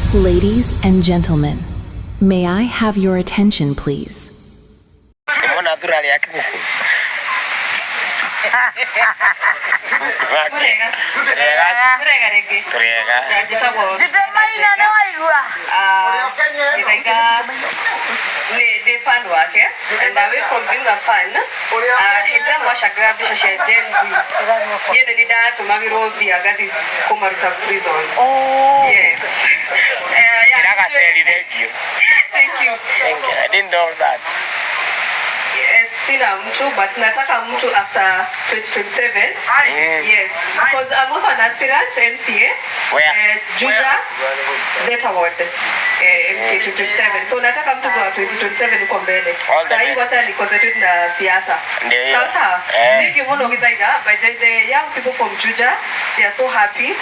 Ladies and gentlemen, may I have your attention, please? They fun work, and away from being a fan, it done wash a grab a Gen Z. Yet the data to Magiro the Agati Kumarta prison. Oh, yes. Thank you. I didn't know that. Yes, sina mtu, but nataka mtu after 2027. Yes, because I'm also an aspirant MCA. Where? Juja Data Award. MCA 2027. So nataka mtu kwa 2027 uko mbele. Sasa hii wata ni concentrate na siasa. Sasa niki mwono kizaida, but the young people from Juja, they are so happy.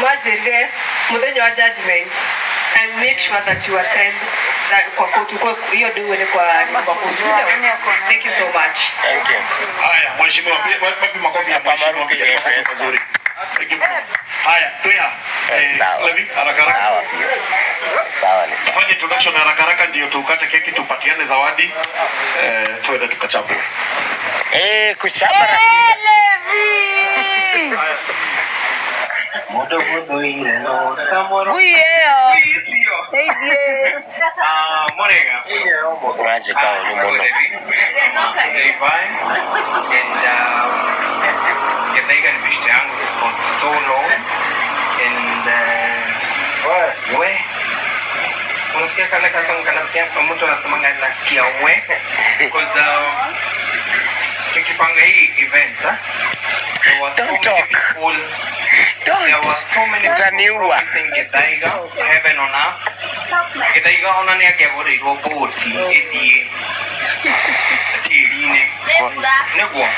Mazenge mudenyo wa judgment, and make sure that you attend that kwa hiyo do ile kwa thank you so much. Thank you. Haya, mheshimiwa wapi makofi ya mheshimiwa vizuri. Haya, tuya. Levi, haraka haraka. Sawa ni sawa. Fanya introduction haraka haraka ndio tukate keki tupatiane zawadi. Tuende tukachapa. Kuchapa Levi. Moto moto ile no tamoro. Morega. Mwaje kao ni mono. Getaiga ni bishte yangu for so long and unasikia kale kasong kanasikia mtu anasema nasikia we because tukipanga hii event there was so many people. There were so many people in Getaiga, heaven on earth. Getaiga ona ni akegore go boti eti tirine nego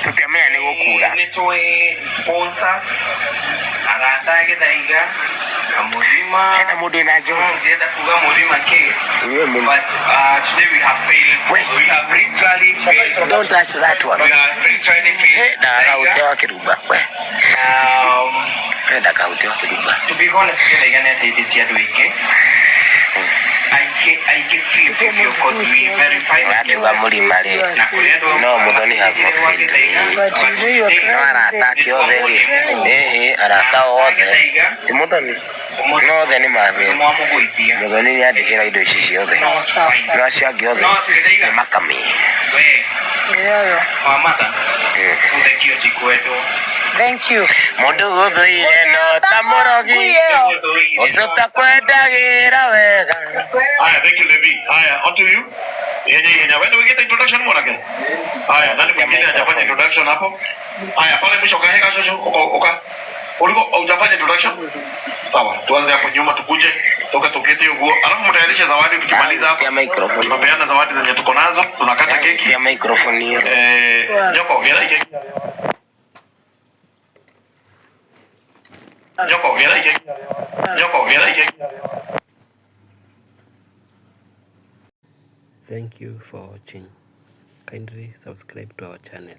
tutemea ni gukura ni toy sponsors arata Getaiga amurima ena mudu na jo ngienda kuga murima ke but today we have failed. We have literally failed. Don't touch that one. We have literally failed. Na kautewa kiruba da kautewa kiruba to be honest Getaiga ni ati ya duike I get feel if you could we verify that watu wa mulima le no mudoni has not failed no arata kiothe ni arata othe ti mudoni no othe ni mabe mudoni ni andikira indo ici ciothe no ciangi othe ni makami mama ndekio tikweto. Thank you. Mundu guthuire no tamorogi ucuta kwendagira wega. Haya, thank you Levi. Haya, on to you. Yenya when do we get the introduction mwana ke? Haya, nani mwingine hajafanya introduction hapo? Haya, pale mwisho kaheka shosho oka. Uliko hujafanya introduction? Sawa, tuanze hapo nyuma tukuje toka tokete huko. Alafu mtayarisha zawadi tukimaliza hapo. Ya microphone. Tunapeana zawadi zenye tuko nazo, tunakata keki. Ya microphone hiyo. Nyoko, gera keki. Thank you for watching. Kindly subscribe to our channel.